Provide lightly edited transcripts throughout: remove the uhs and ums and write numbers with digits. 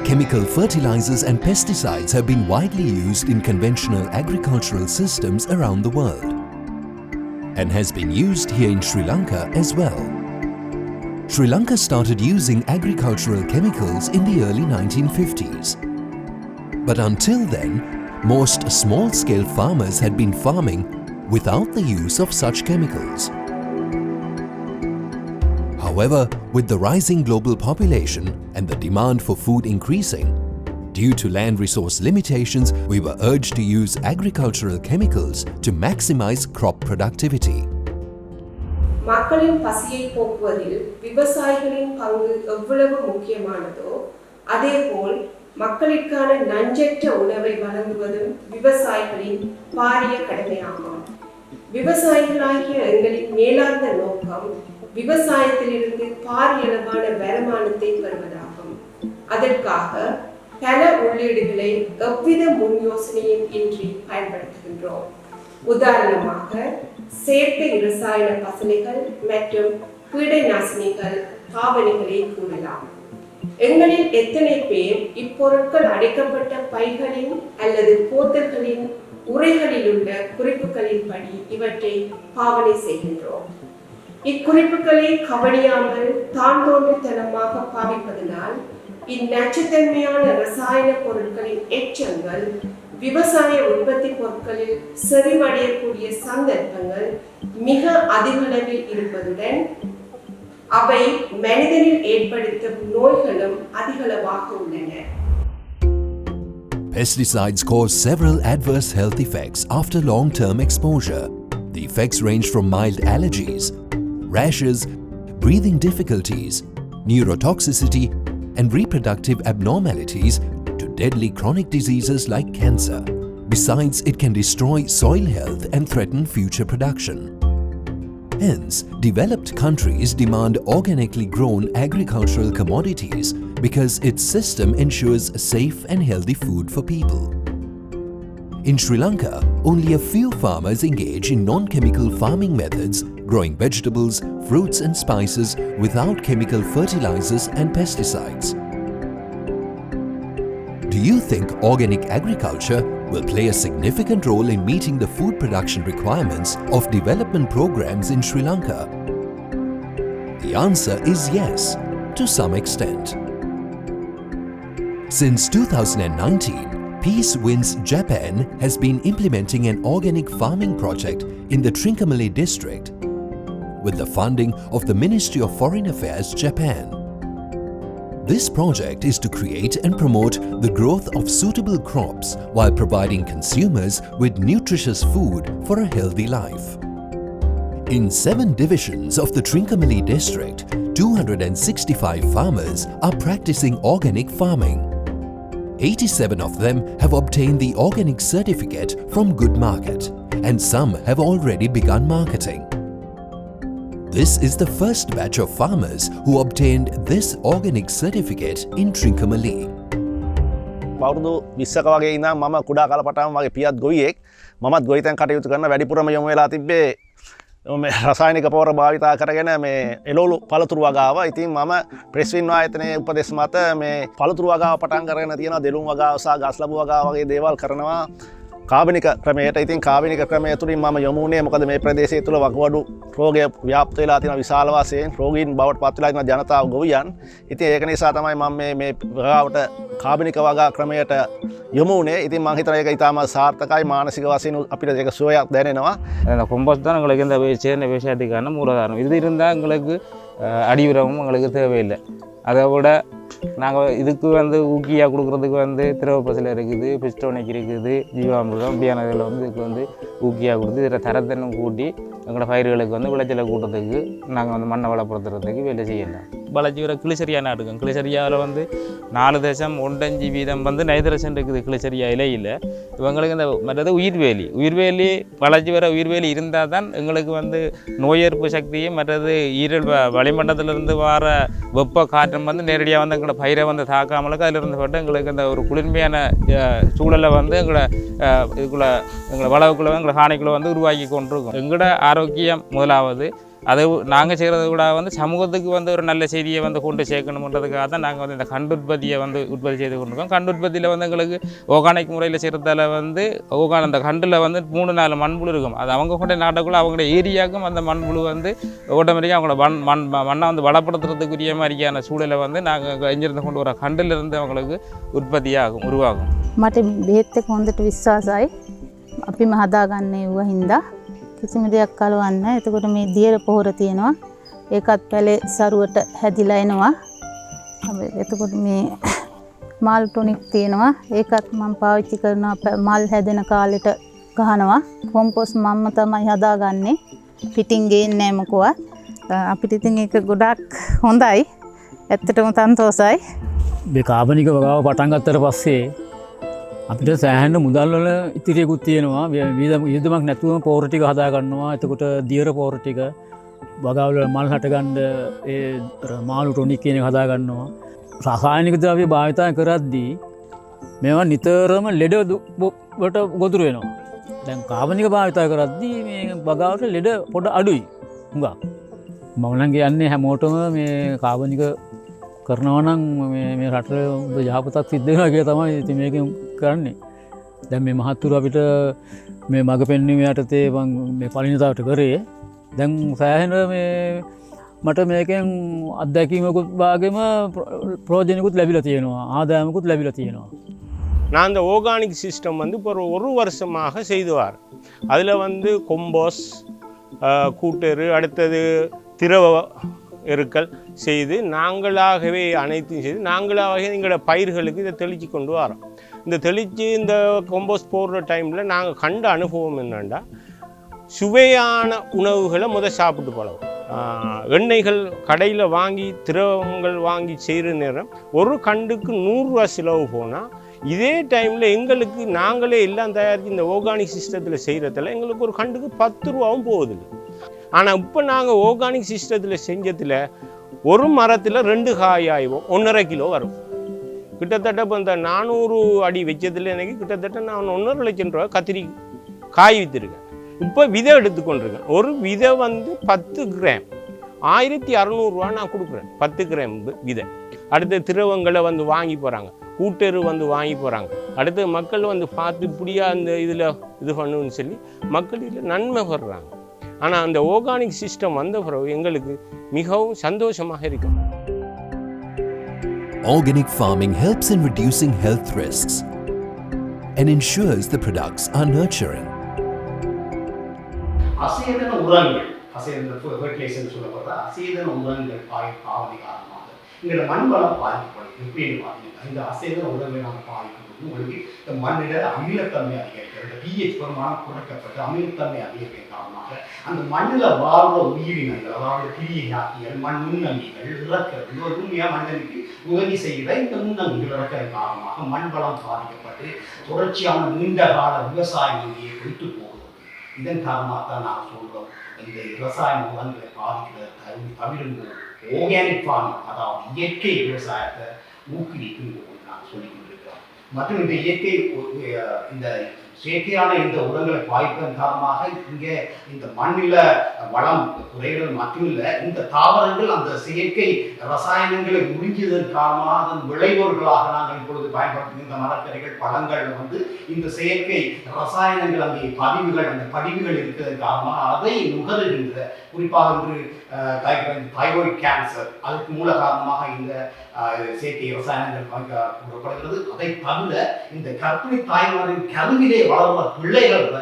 Chemical fertilizers and pesticides have been widely used in conventional agricultural systems around the world and has been used here in Sri Lanka as well. Sri Lanka started using agricultural chemicals in the early 1950s. But until then, most small-scale farmers had been farming without the use of such chemicals. However, with the rising global population and the demand for food increasing, due to land resource limitations, we were urged to use agricultural chemicals to maximize crop productivity. மக்களின் பசியை போக்குவதில் விவசாயிகளின் பங்கு எவ்வளவு முக்கியமானதோ அதேபோல் மக்களுக்கான நஞ்சற்ற உணவை வழங்குவதும் விவசாயிகளின் பாரிய கடமையாகும். விவசாயிகளாகிய எங்களின் மேலாண்மை நோக்கம் விவசாயத்திலிருந்து பாரியளவான வருமானத்தை பெறுவதாகும். அதற்காக பல உள்ளீடுகளை எவ்வித முன் யோசனையும் இன்றி பயன்படுத்துகின்றோம். உதாரணமாக செயற்கை இரசாயன பசலைகள் மற்றும் கீடை நாசினிகள் பாவனைகளை கூறலாம். எங்களில் எத்தனை பேர் இப்பொருட்கள் அடைக்கப்பட்ட பைகளின் அல்லது போத்தல்களின் உரைகளில் உள்ள குறிப்புகளின்படி இவற்றை பாவனை செய்கின்றோம். இக்குறிப்புகளை கவனியாமல் தாந்தோன்றித்தனமாக பாவிப்பதனால் இந்நச்சுத்தன்மையான ரசாயன பொருட்களின் எச்சங்கள் விவசாய உற்பத்தி பொருட்களில் செறிவடையக்கூடிய சந்தர்ப்பங்கள் மிக அதிகளவில் இருப்பதுடன் அவை மனிதனில் ஏற்படுத்தும் நோய்களும் அதிகளவாக உள்ளன. Pesticides cause several adverse health effects after long-term exposure. The effects range from mild allergies, rashes, breathing difficulties, neurotoxicity, and reproductive abnormalities to deadly chronic diseases like cancer. Besides, it can destroy soil health and threaten future production. Hence, developed countries demand organically grown agricultural commodities because its system ensures safe and healthy food for people. In Sri Lanka, only a few farmers engage in non-chemical farming methods, growing vegetables, fruits and spices without chemical fertilizers and pesticides. Do you think organic agriculture will play a significant role in meeting the food production requirements of development programs in Sri Lanka? The answer is yes, to some extent. Since 2019, Peace Winds Japan has been implementing an organic farming project in the Trincomalee district with the funding of the Ministry of Foreign Affairs Japan. This project is to create and promote the growth of suitable crops while providing consumers with nutritious food for a healthy life. In 7 divisions of the Trincomalee district, 265 farmers are practicing organic farming. 87 of them have obtained the organic certificate from Good Market, and some have already begun marketing. This is the first batch of farmers who obtained this organic certificate in Trincomalee. අවුරුදු 20ක වගේ ඉඳන් මම කුඩා කාල පටන් වගේ පියත් ගොවියෙක් මමත් ගොවිතැන් කටයුතු කරන වැඩිපුරම යොමු වෙලා තිබ්බේ මේ රසායනික පොහොර භාවිතා කරගෙන මේ එළවලු පළතුරු වගාව. ඉතින් මම ප්‍රෙස්වින් ආයතනයේ උපදෙස් මත මේ පළතුරු වගාව පටන් අරගෙන තියෙනවා. දෙළුම් වගාව සහ ගස් ලැබු වගාව වගේ දේවල් කරනවා. කාබනික ක්‍රමයට. ඉතින් කාබනික ක්‍රමය තුලින් මම යොමු වුණේ මොකද මේ ප්‍රදේශය තුල වකුගඩු රෝගය ව්‍යාප්ත වෙලා තියෙන විශාල වශයෙන් රෝගීන් බවට පත් වෙලා ඉන්න ජනතාව ගොවියන්. ඉතින් ඒක නිසා තමයි මම මේ වගාවට කාබනික වගා ක්‍රමයට යොමු වුණේ. ඉතින් මම හිතනවා ඒක ඊටම සාර්ථකයි මානසික වශයෙන් අපිට ඒක සුවයක් දැනෙනවා. compost தான் உங்களுக்கு இந்த சேர்ந்த விவசாயத்துக்கான மூலதானம். இது இருந்தால் எங்களுக்கு அடி உரமும் எங்களுக்கு தேவையில்லை. அதை விட நாங்கள் இதுக்கு ஊக்கியாக கொடுக்குறதுக்கு திரவ பசலை இருக்குது, பிஸ்டோனிக் இருக்குது, ஜீவாமிருதம் இப்படியான இதில் இதுக்கு ஊக்கியாக கொடுத்து இதில் தரத்தன்னும் கூட்டி எங்களோட பயிர்களுக்கு விளைச்சலை கூட்டத்துக்கு நாங்கள் மண்ணை வளப்படுத்துறதுக்கு வேலை செய்யலாம். வளர்ச்சி வர கிளிசரியா நாட்டுக்கும் கிளிசரியாவில் 4.15% நைட்ரஜன் இருக்குது கிளிசரியா இலையில். இவங்களுக்கு இந்த மற்றது உயிர்வேலி வளர்ச்சி வர உயிர்வேலி இருந்தால் தான் எங்களுக்கு நோய் எதிர்ப்பு சக்தியும் மற்றது ஈரல் வளிமண்டலத்திலிருந்து வர வெப்ப காற்றம் நேரடியாக எங்களோட பயிரை தாக்காமலுக்கு அதிலிருந்து பட்டு எங்களுக்கு அந்த ஒரு குளிர்மையான சூழலை எங்களை இதுக்குள்ளே எங்களை வளவுக்குள்ளே எங்களை காணிக்குள்ளே உருவாக்கி கொண்டிருக்கும். எங்களோட ஆரோக்கியம் முதலாவது, அதை நாங்கள் செய்கிறத கூட வந்து சமூகத்துக்கு வந்து ஒரு நல்ல செய்தியை வந்து கொண்டு சேர்க்கணுன்றதுக்காக தான் நாங்கள் வந்து இந்த கண்டு உற்பத்தியை வந்து உற்பத்தி செய்து கொண்டிருக்கோம். கண்டு உற்பத்தியில் வந்து எங்களுக்கு ஆர்கானிக் முறையில் செய்கிறதால வந்து அந்த கண்டில் வந்து 3-4 மண்புழு இருக்கும். அது அவங்க கொண்ட நாட்டுக்குள்ளே அவங்களோட ஏரியாவுக்கும் அந்த மண்புழு வந்து ஆட்டோமேட்டிக்காக அவங்களோட மண்ணை வந்து வளப்படுத்துறதுக்குரிய மாதிரியான சூழலை வந்து நாங்கள் இங்கிருந்து கொண்டு வர கண்டிலிருந்து அவங்களுக்கு உருவாகும். මට බෙහෙත් එක හොඳට විශ්වාසයි. අපිම හදාගන්නේ ඌව හින්දා කිසිම දෙයක් කලවන්නේ නැහැ. එතකොට මේ දියර පොහොර තියෙනවා. ඒකත් පැලේ සරුවට හැදිලා එනවා. එතකොට මේ මාල් ටොනික් තියෙනවා. ඒකත් මම පාවිච්චි කරනවා මල් හැදෙන කාලෙට ගහනවා. කොම්පෝස්ට් මම්ම තමයි හදාගන්නේ. පිටින් ගේන්නේ නැහැ මොකවත්. අපිට ඉතින් ඒක ගොඩක් හොඳයි. ඇත්තටම සන්තෝෂයි. මේ කාබනික වගාව පටන් ගත්තට පස්සේ අපිට සෑහෙන මුදල් වල ඉතිරියකුත් තියෙනවා. වියදමක් නැතුවම පෝර ටික හදා ගන්නවා. එතකොට දියර පෝර ටික වගාවල මල් හට ගන්න ඒ මාළු ටොනික් කියන එක හදා ගන්නවා. රසායනික ද්‍රව්‍ය භාවිතා කරද්දී මේවා නිතරම ලෙඩ වලට ගොදුරු වෙනවා. දැන් කාබනික භාවිතා කරද්දී මේ වගාවට ලෙඩ පොඩ අඩුයි. හුඟක්. මම නම් කියන්නේ හැමෝටම මේ කාබනික කරනවා නම් මේ රටේ යහපතක් සිද්ධ වෙනවා කියලා තමයි ඉතින් මේකෙන් කරන්නේ. දැන් මේ මහත්තුරු අපිට මේ මග පෙන්වීම යටතේ මම මේ පරිණතවට කරේ. දැන් සෑහෙන මේ මට මේකෙන් අත්දැකීමකුත් වාගේම ප්‍රයෝජනකුත් ලැබිලා තියෙනවා. ආදායමකුත් ලැබිලා තියෙනවා. நான் அந்த ஆர்கானிக் சிஸ்டம் வந்து இப்போ ஒரு வருஷமாக செய்து வரேன். அதில் வந்து கொம்போஸ் கூட்டெரு அடுத்தது திரவ எருக்கள் செய்து நாங்களாகவே அனைத்தையும் செய்து நாங்களாகவே எங்களோட பயிர்களுக்கு இதை தெளித்து கொண்டு வரோம். இந்த தெளித்து இந்த கொம்போஸ்ட் போடுற டைமில் நாங்கள் கண்ட அனுபவம் என்னென்னா சுவையான உணவுகளை சாப்பிட்டு போகலாம். எண்ணெய்கள் கடையில் வாங்கி திரவங்கள் வாங்கி செய்கிற நேரம் ஒரு கண்டுக்கு 100 ரூபா செலவு போனால் இதே டைமில் எங்களுக்கு நாங்களே எல்லாம் தயாரித்து இந்த ஆர்கானிக் சிஸ்டத்தில் செய்கிறதில் எங்களுக்கு ஒரு கண்டுக்கு 10 ரூபாவும் போகுதில்லை. ஆனால் இப்போ நாங்கள் ஆர்கானிக் சிஸ்டத்தில் செஞ்சதில் ஒரு மரத்தில் 2 காய் ஆய்வோம் 1.5 கிலோ வரும். கிட்டத்தட்ட இப்போ இந்த 400 அடி வச்சதில் எனக்கு கிட்டத்தட்ட நான் 1.5 லட்சம் ரூபா கத்திரி காய் விற்றுருக்கேன். இப்போ விதை எடுத்துக்கொண்டிருக்கேன். ஒரு விதை வந்து 10 கிராம் 1600 ரூபா நான் கொடுக்குறேன். 10 கிராம் விதை. அடுத்த திரவங்களை வந்து வாங்கி போகிறாங்க, கூட்டெரு வந்து வாங்கி போகிறாங்க. அடுத்து மக்கள் வந்து பார்த்து இப்படியா அந்த இதில் இது பண்ணுன்னு சொல்லி மக்கள் இதில் நன்மை பெறுறாங்க. ஆனால் அந்த ஆர்கானிக் சிஸ்டம் வந்த பிறகு எங்களுக்கு மிகவும் சந்தோஷமாக இருக்கும். Organic farming helps in reducing health risks and ensures the products are nurturing. அசேதன உரங்கள், ஃபெர்டிலைசர்னு சொல்லப்படுற அசேதன உரங்கள் பாவனை காரணமாக எங்களோட மண் வளம் பாதிக்கப்படுது. எப்படின்னு பார்த்தீங்கன்னா இந்த அசேதன உரங்களை நாங்கள் பாதிக்கும்போது உங்களுக்கு இந்த மண்ணில் அமிலத்தன்மை அதிகரிக்கிறது. பிஹெச் பெருமானம் குறைக்கப்பட்டு அமிலத்தன்மை அதிகரிக்க காரணமாக அந்த மண்ணில் வாழ்ற உயிரினங்கள், அதாவது கிளியாக்கியல், மண் நுண்ணங்கிகள் இறக்கிறது. ஒரு உண்மையாக மனிதனுக்கு உதவி செய்கிற இந்த நுண்ணங்கிகள் இறக்கிறது காரணமாக மண் வளம் பாதிக்கப்பட்டு தொடர்ச்சியான நீண்ட கால விவசாயம் இங்கே குறித்து போகிறது. இதன் காரணமாக தான் நான் சொல்கிறோம், இந்த விவசாய உரங்களை பாதிக்கிறத தவிர்த்து ஆர்கானிக் ஃபார்மிங், அதாவது இயற்கை விவசாயத்தை ஊக்குவிக்கும் நான் சொல்லிக் கொண்டிருக்கிறோம். மற்றும் இந்த இயற்கை இந்த செயற்கையான இந்த உரங்களை பாய்ப்பதன் காரணமாக இங்கே இந்த மண்ணில் வளம் குறைகள் மட்டுமில்லை, இந்த தாவரங்கள் அந்த செயற்கை ரசாயனங்களை உறிஞ்சியதன் காரணமாக அதன் விளைபொருள்களாக நாங்கள் இப்பொழுது பயன்படுத்துகின்ற மரக்கறிகள் பழங்கள் வந்து இந்த செயற்கை ரசாயனங்கள் அங்கே பதிவுகள், அந்த பதிவுகள் இருக்கிறதன் காரணமாக அதை நுகருகின்ற, குறிப்பாக இன்று தைராய்டு கேன்சர் அதுக்கு மூல காரணமாக இந்த செயற்கை ரசாயனங்கள் கூறப்படுகிறது. அதை தவிர இந்த கர்ப்பிணி தாய்மாரின் கருவிலே வளர்ந்த பிள்ளைகள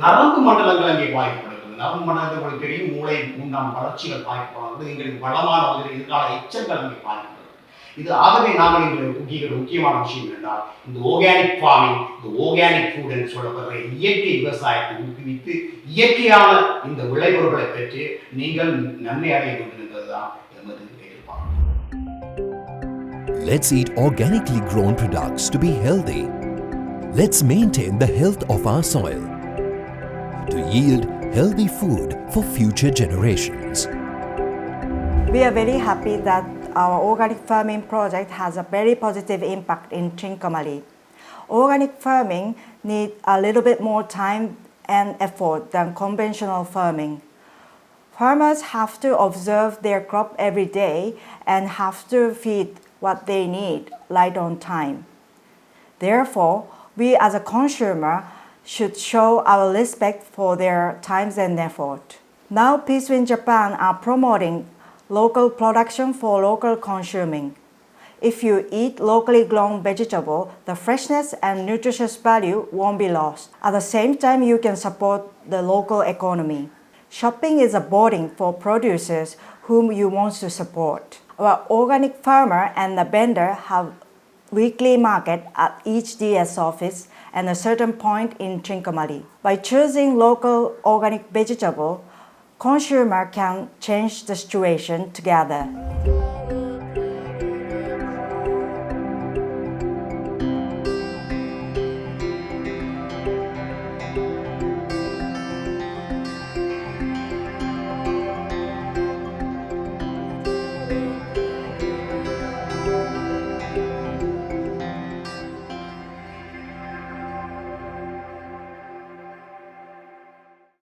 நரம்பு மண்டலங்கள் அங்கே பாதிக்கப்படுகிறது. நரம்பு மண்டலங்களுக்கு தெரியும், மூளை உண்டான வளர்ச்சிகள் பாதிக்கப்படுகிறது. எங்களுக்கு வளமான ஒரு எதிர்கால எச்சங்கள் அங்கே பாதிக்கப்படுகிறது. இது ஆகவே நாங்கள் எங்களுக்கு முக்கியமான விஷயம் என்றால் இந்த ஆர்கானிக் ஃபார்மிங், இந்த ஆர்கானிக் ஃபுட் என்று சொல்லப்படுற இயற்கை விவசாயத்தை ஊக்குவித்து இயற்கையான இந்த விளைபொருட்களை பெற்று நீங்கள் நன்மை அடைய வேண்டும் என்பதுதான் எமது எதிர்பார்ப்பு. Let's eat organically grown products to be healthy. Let's maintain the health of our soil to yield healthy food for future generations. We are very happy that our organic farming project has a very positive impact in Trincomalee. Organic farming needs a little bit more time and effort than conventional farming. Farmers have to observe their crop every day and have to feed what they need right on time. Therefore, we as a consumer should show our respect for their times and effort. Now, Peace in Japan are promoting local production for local consuming. If you eat locally grown vegetable, the freshness and nutritious value won't be lost. At the same time, you can support the local economy. Shopping is a boarding for producers whom you want to support. Our organic farmer and the vendor have weekly market at each DS office and a certain point in Trincomalee. By choosing local organic vegetable, consumer can change the situation together.